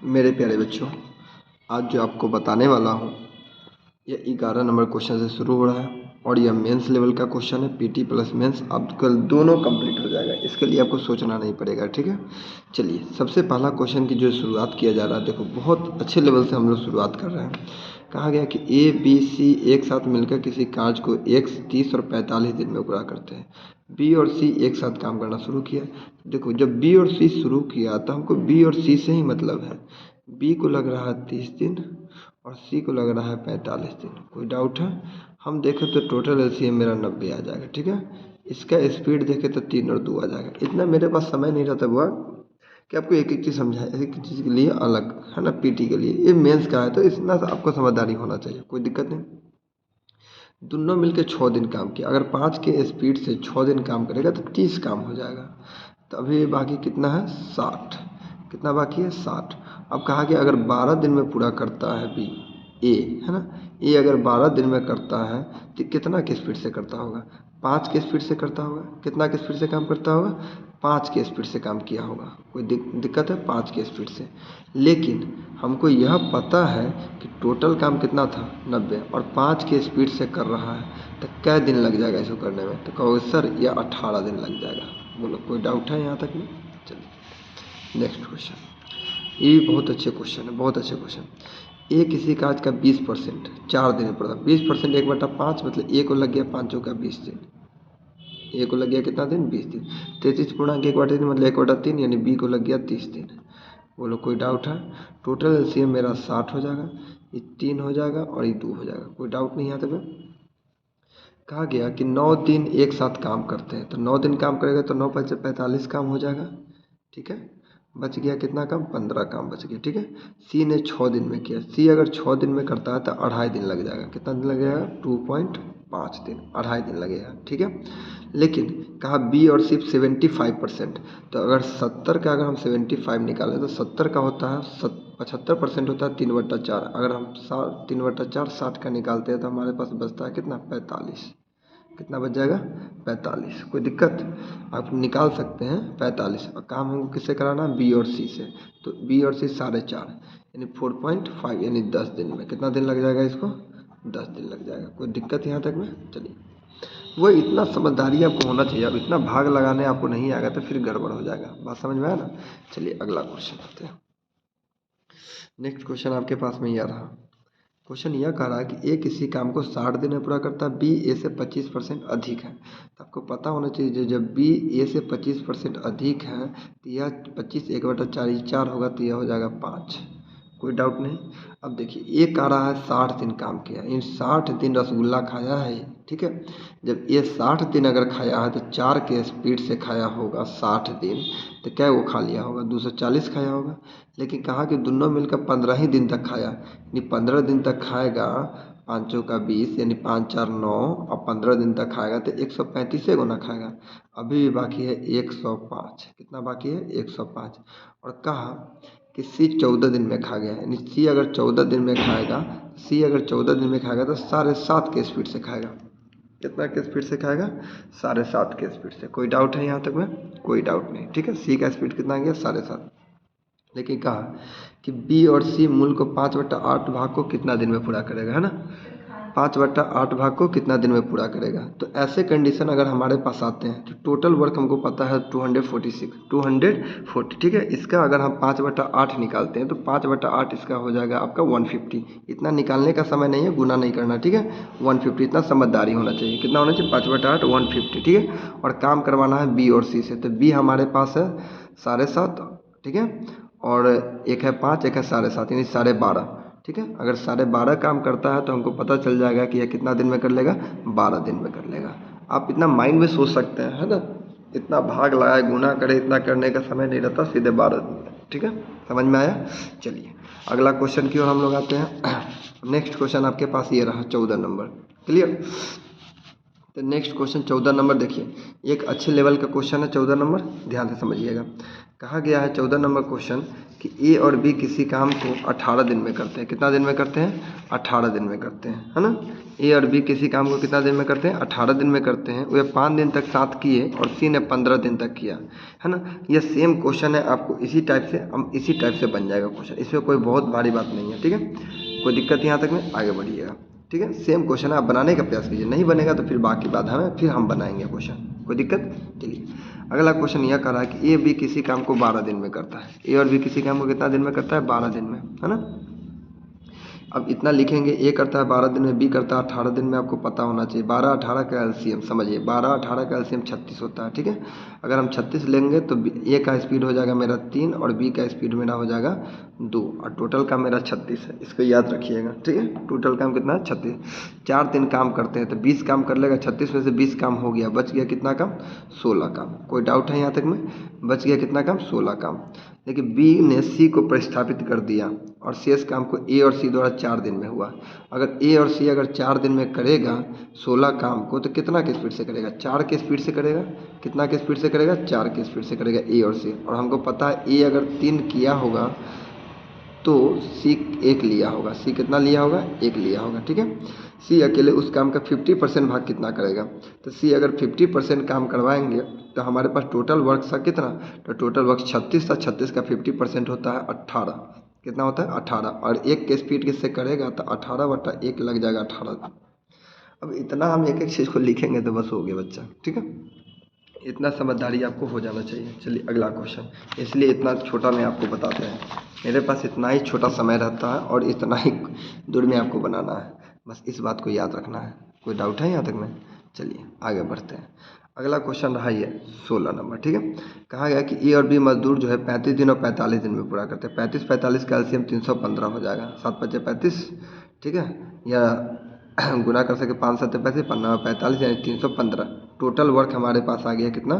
मेरे प्यारे बच्चों, आज जो आपको बताने वाला हूँ यह 11 नंबर क्वेश्चन से शुरू हो रहा है और यह मेंस लेवल का क्वेश्चन है। पीटी प्लस मेंस आप कल दोनों कंप्लीट हो जाएगा, इसके लिए आपको सोचना नहीं पड़ेगा। ठीक है, चलिए सबसे पहला क्वेश्चन की जो शुरुआत किया जा रहा है, देखो बहुत अच्छे लेवल से हम लोग शुरुआत कर रहे हैं। कहा गया कि ए बी सी एक साथ मिलकर किसी कार्य को 30 और 45 दिन में पूरा करते हैं। बी और सी एक साथ काम करना शुरू किया। देखो जब बी और सी शुरू किया तो हमको बी और सी से ही मतलब है। बी को लग रहा है 30 दिन और सी को लग रहा है 45 दिन। कोई डाउट है? हम देखें तो टोटल एलसीएम मेरा 90 आ जाएगा। ठीक है, इसका स्पीड देखें तो 3 और 2 आ जाएगा। इतना मेरे पास समय नहीं रहता बुआ कि आपको एक एक चीज़ समझाए, एक एक चीज़ के लिए अलग है ना। पीटी के लिए ये मेंस का है तो इतना आपको समझदारी होना चाहिए, कोई दिक्कत नहीं। दोनों मिलकर 6 दिन काम किया। अगर 5 के स्पीड से 6 दिन काम करेगा तो 30 काम हो जाएगा। तो अभी बाकी कितना है? 60। कितना बाकी है? 60। अब कहा कि अगर 12 दिन में पूरा करता है बी, ए है ना, ए अगर 12 दिन में करता है तो कितना के स्पीड से करता होगा? 5 के स्पीड से करता होगा। कितना के स्पीड से काम करता होगा? 5 के स्पीड से काम किया होगा। कोई दिक्कत है? 5 के स्पीड से। लेकिन हमको यह पता है कि टोटल काम कितना था? 90, और 5 के स्पीड से कर रहा है तो क्या दिन लग जाएगा इसको करने में? तो कहोगे सर यह 18 दिन लग जाएगा। बोलो कोई डाउट है यहाँ तक में? चलिए नेक्स्ट क्वेश्चन। ये बहुत अच्छे क्वेश्चन है, बहुत अच्छे क्वेश्चन। ए किसी कार्य का 20% 4 दिन में पड़ा। 20% 1/5 मतलब ए को लग गया 5 का 20 दिन। ए को लग गया कितना दिन? 20 दिन। 33/1/3 मतलब 1/3 यानी बी को लग गया 30 दिन। बोलो कोई डाउट है? टोटल एलसीएम मेरा 60 हो जाएगा, ये 3 हो जाएगा और ये 2 हो जाएगा। कोई डाउट नहीं यहाँ तक में? कहा गया कि 9 दिन एक साथ काम करते हैं, तो 9 दिन काम करेगा तो 9 5 45 काम हो जाएगा। ठीक है, बच गया कितना काम? 15 काम बच गया। ठीक है, सी ने 6 दिन में किया। सी अगर 6 दिन में करता है तो 2.5 दिन लग जाएगा। कितना दिन लग जाएगा? 2.5 दिन, 2.5 दिन लगेगा। ठीक है, लेकिन कहा बी और सिर्फ 75%। तो अगर 70 का अगर हम 75 निकालें तो 70 का होता है 75% होता है 3/4। अगर हम 3/4 60 का निकालते हैं तो हमारे पास बचता है कितना? 45। कितना बच जाएगा? 45। कोई दिक्कत? आप निकाल सकते हैं 45। और काम हमको किससे कराना है? बी और सी से। तो बी और सी 4.5 यानी 4.5 यानी 10 दिन में। कितना दिन लग जाएगा इसको? 10 दिन लग जाएगा। कोई दिक्कत यहाँ तक में? चलिए, वो इतना समझदारी आपको होना चाहिए। अब इतना भाग लगाने आपको नहीं आएगा तो फिर गड़बड़ हो जाएगा। बात समझ में आया ना? चलिए अगला क्वेश्चन करते हैं। नेक्स्ट क्वेश्चन आपके पास में यह रहा। क्वेश्चन यह कह रहा है कि ए किसी काम को 60 दिन में पूरा करता है, बी ए से 25% अधिक है। तो आपको पता होना चाहिए जब बी ए से 25% अधिक है तो यह 25 1/4 4 होगा तो यह हो जाएगा 5। कोई डाउट नहीं। अब देखिए ये कह रहा है 60 दिन काम किया, इन 60 दिन रसगुल्ला खाया है ये। ठीक है, जब ये 60 दिन अगर खाया है तो 4 के स्पीड से खाया होगा 60 दिन, तो क्या वो खा लिया होगा? 240 खाया होगा। लेकिन कहा कि दोनों मिलकर 15 ही दिन तक खाया, यानी 15 दिन तक खाएगा। 5 का 20 यानी 5 4 9, और 15 दिन तक खाएगा तो 135 गुना खाएगा। अभी भी बाकी है 105। कितना बाकी है? 105। और कहा कि सी 14 दिन में खा गया, यानी सी अगर 14 दिन में खाएगा, सी अगर 14 दिन में खाएगा तो 7.5 के स्पीड से खाएगा। कितना के स्पीड से खाएगा? 7.5 के स्पीड से। कोई डाउट है यहाँ तक में? कोई डाउट नहीं। ठीक है, सी का स्पीड कितना गया? 7.5। लेकिन कहा कि बी और सी मूल को 5/8 भाग को कितना दिन में पूरा करेगा, है ना? 5/8 भाग को कितना दिन में पूरा करेगा? तो ऐसे कंडीशन अगर हमारे पास आते हैं तो टोटल वर्क हमको पता है 240। ठीक है, इसका अगर हम 5/8 निकालते हैं तो 5/8 इसका हो जाएगा आपका 150। इतना निकालने का समय नहीं है, गुना नहीं करना। ठीक है, 150 इतना समझदारी होना चाहिए। कितना होना चाहिए? 5/8 150। ठीक है, और काम करवाना है बी और सी से। तो बी हमारे पास है 7.5। ठीक है, और एक है 5, एक है 7.5 यानी 12.5। ठीक है, अगर 12.5 काम करता है तो हमको पता चल जाएगा कि यह कितना दिन में कर लेगा? 12 दिन में कर लेगा। आप इतना माइंड में सोच सकते हैं, है ना? इतना भाग लगाए, गुना करे, इतना करने का समय नहीं रहता, सीधे 12 दिन में। ठीक है, समझ में आया? चलिए अगला क्वेश्चन की ओर हम लोग आते हैं। नेक्स्ट क्वेश्चन आपके पास ये रहा 14 नंबर। क्लियर? तो नेक्स्ट क्वेश्चन 14 नंबर देखिए, एक अच्छे लेवल का क्वेश्चन है 14 नंबर, ध्यान से समझिएगा। कहा गया है 14 नंबर क्वेश्चन कि ए और बी किसी काम को 18 दिन में करते हैं। कितना दिन में करते हैं? 18 दिन में करते हैं, है ना। ए और बी किसी काम को कितना दिन में करते हैं? 18 दिन में करते हैं। वे 5 दिन तक साथ किए और सी ने 15 दिन तक किया, है ना। यह सेम क्वेश्चन है, आपको इसी टाइप से बन जाएगा क्वेश्चन, इसमें कोई बहुत भारी बात नहीं है, ठीक है। कोई दिक्कत यहाँ तक में, आगे बढ़िएगा, ठीक है। सेम क्वेश्चन है, आप बनाने का प्रयास कीजिए, नहीं बनेगा तो फिर बाकी बात हमें फिर हम बनाएंगे क्वेश्चन, कोई दिक्कत। चलिए अगला क्वेश्चन यह कर रहा है कि ए बी किसी काम को 12 दिन में करता है। ए और बी किसी काम को कितना दिन में करता है? 12 दिन में, है ना। अब इतना लिखेंगे, ए करता है 12 दिन में, बी करता है 18 दिन में। आपको पता होना चाहिए 12 18 का एलसीएम समझिए, 12 18 का एलसीएम 36 होता है, ठीक है। अगर हम 36 लेंगे तो ए का स्पीड हो जाएगा मेरा 3 और बी का स्पीड मेरा हो जाएगा 2 और टोटल काम मेरा 36 है। इसको याद रखिएगा, ठीक है। टोटल काम कितना है? 36। 4 दिन काम करते हैं तो 20 काम कर लेगा, 36 में से 20 काम हो गया, बच गया कितना काम? 16 काम। कोई डाउट है यहाँ तक में? बच गया कितना काम? 16 काम। लेकिन बी ने सी को प्रतिस्थापित कर दिया और शेष काम को ए और सी द्वारा 4 दिन में हुआ। अगर ए और सी अगर 4 दिन में करेगा 16 काम को तो कितना के स्पीड से करेगा? 4 के स्पीड से करेगा। कितना के स्पीड से करेगा? 4 के स्पीड से करेगा ए और सी। और हमको पता है ए अगर 3 किया होगा तो सी 1 लिया होगा। सी कितना लिया होगा? 1 लिया होगा, ठीक है। सी अकेले उस काम का 50% भाग कितना करेगा? तो सी अगर 50% काम करवाएंगे तो हमारे पास टोटल वर्क था कितना? तो टोटल वर्क 36 था। 36 का 50% होता है 18। कितना होता है? 18। और 1 के स्पीड किससे करेगा तो 18/1 लग जाएगा 18। अब इतना हम एक एक चीज़ को लिखेंगे तो बस हो गया बच्चा, ठीक है। इतना समझदारी आपको हो जाना चाहिए। चलिए अगला क्वेश्चन, इसलिए इतना छोटा में आपको बताते हैं, मेरे पास इतना ही छोटा समय रहता है और इतना ही दूर में आपको बनाना है, बस इस बात को याद रखना है। कोई डाउट है यहाँ तक में? चलिए आगे बढ़ते हैं। अगला क्वेश्चन रहा ये 16 नंबर, ठीक है। कहा गया कि ए और बी मजदूर जो है 35 दिन और 45 दिन में पूरा करते हैं। 35 45 का एलसीएम 315 हो जाएगा, 7 5 35, ठीक है। या गुना कर सके 5 7 35, 15 45 यानी 315। टोटल वर्क हमारे पास आ गया कितना?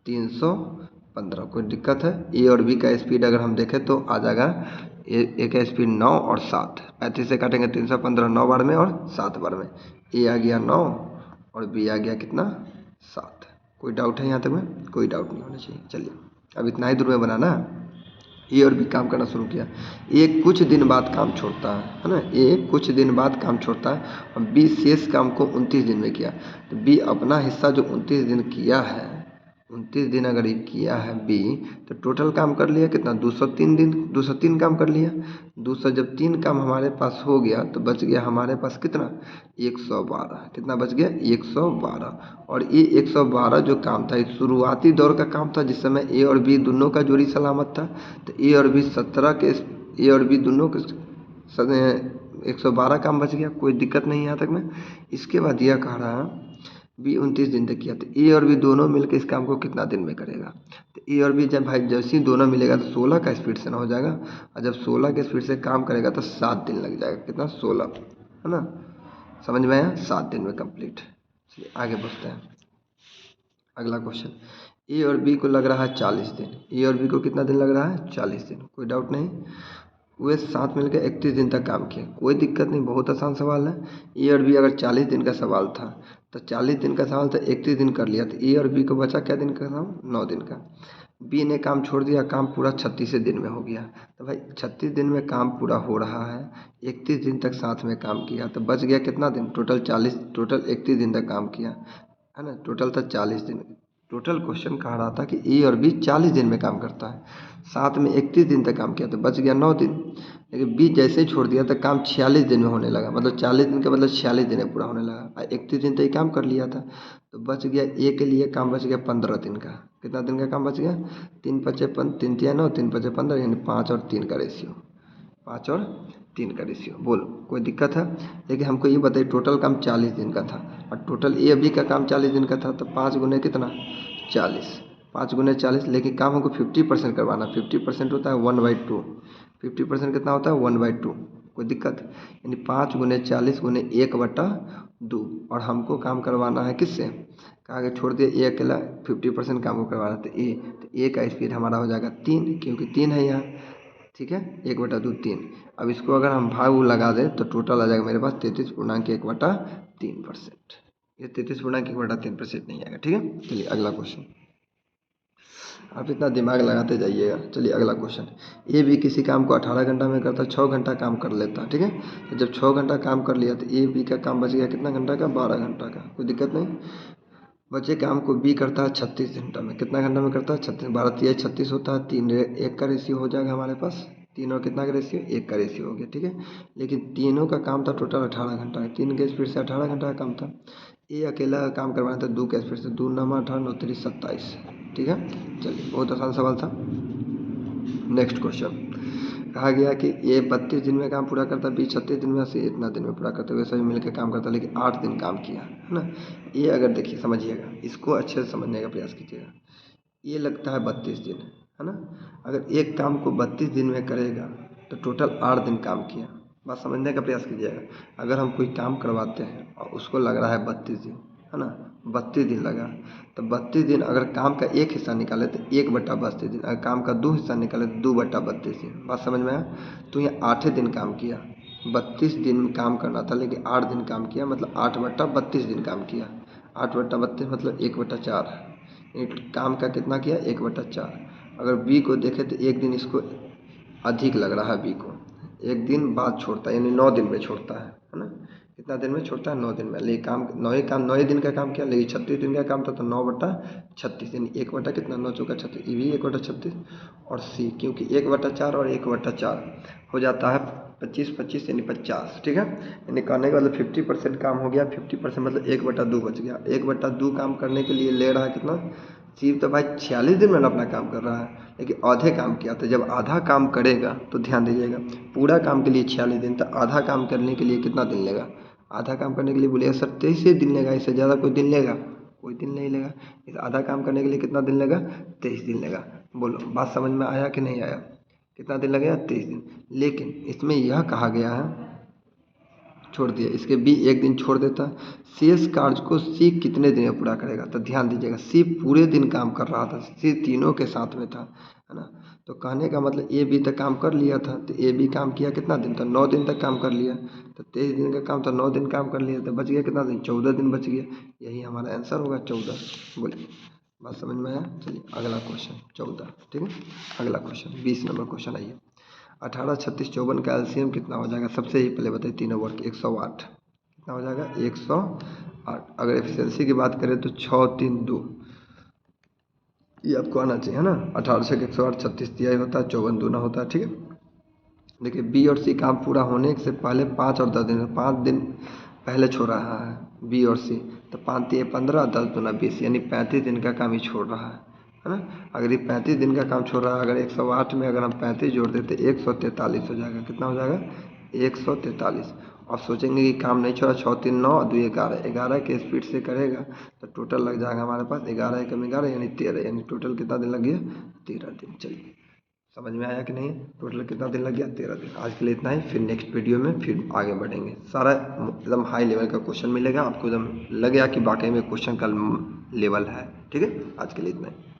315। कोई दिक्कत है? ए और बी का स्पीड अगर हम देखें तो आ जाएगा, ए का स्पीड 9 और 7, 35 से काटेंगे 315, 9 बार में और 7 बार में। ए आ गया 9 और बी आ गया कितना? 7। कोई डाउट है यहाँ तक में? कोई डाउट नहीं होना चाहिए। चलिए अब इतना ही दूर में बनाना है। ए और बी काम करना शुरू किया। ए कुछ दिन बाद काम छोड़ता है ना। ए कुछ दिन बाद काम छोड़ता है और बी शेष काम को 29 दिन में किया। तो बी अपना हिस्सा जो 29 दिन किया है, 29 दिन अगर ये किया है बी, तो टोटल काम कर लिया कितना? 203 दिन, 203 काम कर लिया। 200 जब 3 काम हमारे पास हो गया तो बच गया हमारे पास कितना? 112। कितना बच गया? 112। और ये 112 जो काम था, ये शुरुआती दौर का काम था जिस समय ए और बी दोनों का जोड़ी सलामत था। तो ए और बी 17 के, ए और बी दोनों के 112 काम बच गया, कोई दिक्कत नहीं यहाँ तक में। इसके बाद यह कह रहा है बी 29 दिन तक किया, तो ए और बी दोनों मिलकर इस काम को कितना दिन में करेगा? तो ए और बी जब भाई जैसे ही दोनों मिलेगा तो 16 का स्पीड से ना हो जाएगा, और जब 16 के स्पीड से काम करेगा तो 7 दिन लग जाएगा। कितना? 16, है ना। समझ में आया? 7 दिन में कंप्लीट। चलिए आगे बढ़ते हैं। अगला क्वेश्चन, ए और बी को लग रहा है 40 दिन। ए और बी को कितना दिन लग रहा है? 40 दिन। कोई डाउट नहीं। वे साथ मिलकर 31 दिन तक काम किए, कोई दिक्कत नहीं, बहुत आसान सवाल है। ए और बी अगर 40 दिन का सवाल था तो 40 दिन का सवाल था, 31 दिन कर लिया, तो ए और बी को बचा क्या दिन का काम? 9 दिन का। बी ने काम छोड़ दिया, काम पूरा 36 दिन में हो गया। तो भाई 36 दिन में काम पूरा हो रहा है, 31 दिन तक साथ में काम किया, तो बच गया कितना दिन? टोटल 40, टोटल 31 दिन तक काम किया, है ना। टोटल था 40 दिन। टोटल क्वेश्चन कह रहा था कि ए और बी 40 दिन में काम करता है, साथ में 31 दिन तक काम किया, तो बच गया 9 दिन। लेकिन बी जैसे ही छोड़ दिया तो काम 46 दिन में होने लगा, मतलब 40 दिन का मतलब 46 दिन में पूरा होने लगा, और 31 दिन तक ही काम कर लिया था, तो बच गया ए के लिए काम बच गया 15 दिन का। कितना दिन का काम बच गया? 3 5 3 3 9, 3 5 15, यानी 5 और 3 का रेशियो, 5 और 3 का रेशियो। बोलो कोई दिक्कत है? लेकिन हमको ये बताइए टोटल काम 40 दिन का था और टोटल ए बी का काम 40 दिन का था, तो 5 गुने कितना? 40, 5 गुने 40। लेकिन काम हमको 50% करवाना, 50% होता है 1/2। 50% कितना होता है? 1/2। कोई दिक्कत? यानी 5 गुने 40 गुने 1/2, और हमको काम करवाना है किससे? कहा कि छोड़ दिया ए अकेला, 50% काम को करवाना, तो ए का स्पीड हमारा हो जाएगा 3, क्योंकि 3 है यहाँ, ठीक है। 1/2 3। अब इसको अगर हम भाग लगा दें तो टोटल आ जाएगा मेरे पास 33.1/3%। ये 33/1/3% नहीं आएगा। ठीक है, चलिए अगला क्वेश्चन। आप इतना दिमाग लगाते जाइएगा। चलिए अगला क्वेश्चन। ए बी किसी काम को 18 घंटा में करता, 6 घंटा काम कर लेता। ठीक है, तो जब 6 घंटा काम कर लिया तो ए बी का काम बच गया कितना घंटा का? 12 घंटा का। कोई दिक्कत नहीं। बचे काम को बी करता है 36 घंटा में। कितना घंटा में करता है? 36। 12×3 = 36 होता है। 3:1 का रेशियो हो जाएगा हमारे पास। 3 और कितना का रेशियो? 1 का रेशियो हो गया। ठीक है, लेकिन तीनों का काम था टोटल 18 घंटा का। 3 के स्पीड से 18 घंटा का काम था। ये अकेला का काम करवाना था 2 के स्पीड से। 2 9 18 9 3 27। ठीक है, चलिए बहुत आसान सवाल था। Next question. कहा गया कि ए 32 दिन में काम पूरा करता, बी 36 दिन में, सी इतना दिन में पूरा करते हुए सभी मिलकर काम करता, लेकिन 8 दिन काम किया, है ना। ये अगर देखिए समझिएगा, इसको अच्छे से समझने का प्रयास कीजिएगा। ये लगता है 32 दिन, है ना। अगर एक काम को 32 दिन में करेगा तो टोटल 8 दिन काम किया। बात समझने का प्रयास कीजिएगा। अगर हम कोई काम करवाते हैं और उसको लग रहा है 32 दिन, है ना, 32 दिन लगा, तो 32 दिन अगर काम का एक हिस्सा निकाले तो 1/32 दिन, अगर काम का 2 हिस्सा निकाले तो 2/32 दिन। बात समझ में आया। तो ये 8 दिन काम किया। 32 दिन काम करना था लेकिन 8 दिन काम किया, मतलब 8/32 दिन काम किया। 8/32 मतलब 1/4। काम का कितना किया? 1/4। अगर बी को देखें तो एक दिन इसको अधिक लग रहा है। बी को एक दिन बाद छोड़ता है, यानी 9 दिन में छोड़ता है ना। कितना दिन में छोड़ता है? 9 दिन में। लेकिन काम 9 दिन का काम किया, लेकिन 36 दिन का काम था तो 9/36, यानी 1 बटा कितना? 9 चौका 36, ये भी 1/36। और सी क्योंकि 1/4 और 1/4 हो जाता है 25/25 यानी 50। ठीक है, यानी कहने का मतलब 50% काम हो गया। 50% मतलब 1/2 बच गया। 1/2 काम करने के लिए ले रहा है कितना? सिर्फ तो भाई 46 दिन में अपना काम कर रहा है, लेकिन आधे काम किया। तो जब आधा काम करेगा तो ध्यान दीजिएगा, पूरा काम के लिए 46 दिन, तो आधा काम करने के लिए कितना दिन लेगा? आधा काम करने के लिए बोलिएगा सर 23 दिन लेगा। इससे ज़्यादा कोई दिन लेगा? कोई दिन नहीं लेगा। इस आधा काम करने के लिए कितना दिन लेगा? 23 दिन लेगा। बोलो बात समझ में आया कि नहीं आया? कितना दिन लगेगा? 23 दिन। लेकिन इसमें यह कहा गया है, छोड़ दिया, इसके बी एक दिन छोड़ देता। शेष कार्य को सी कितने दिन में पूरा करेगा? तो ध्यान दीजिएगा, सी पूरे दिन काम कर रहा था, सी तीनों के साथ में था, है ना। तो कहने का मतलब ए बी तक काम कर लिया था, तो ए बी काम किया कितना दिन? तो 9 दिन तक काम कर लिया। तो 23 दिन का काम था, 9 दिन काम कर लिया, तो बच गया कितना दिन? 14 दिन बच गया। यही हमारा आंसर होगा 14। बोलिए बात समझ में आया। चलिए अगला क्वेश्चन 14। ठीक है, अगला क्वेश्चन 20 नंबर क्वेश्चन। आइए 18 36 54 का एलसीएम कितना हो जाएगा? सबसे ही पहले बताइए, तीनों वर्ग 108 कितना हो जाएगा? 108। अगर एफिशिएंसी की बात करें तो 6 3 2, ये आपको आना चाहिए, है ना। 18 से 108, 36 तिहाई होता है, 54 दूना होता है। ठीक है, देखिए बी और सी काम पूरा होने से पहले 5 और 10 दिन, 5 दिन पहले छोड़ रहा है बी और सी, तो 5 3 15, 10 दूना 20, यानी 35 दिन का काम ही छोड़ रहा है ना। अगर ये 35 दिन का काम छोड़ रहा है, अगर 108 में अगर हम 35 जोड़ देते 143 हो जाएगा। कितना हो जाएगा? 143। और सोचेंगे कि काम नहीं छोड़ा, 6 3 9 2 11, 11 के स्पीड से करेगा तो टोटल लग जाएगा हमारे पास 11 एकम 11 यानी 13, यानी टोटल कितना दिन लग गया? 13 दिन। चलिए समझ में आया कि नहीं? टोटल कितना दिन लग गया? 13 दिन। आज के लिए इतना ही, फिर नेक्स्ट वीडियो में फिर आगे बढ़ेंगे। सारा एकदम हाई लेवल का क्वेश्चन मिलेगा आपको, एकदम लगेगा कि वाकई में क्वेश्चन का लेवल है। ठीक है, आज के लिए इतना ही।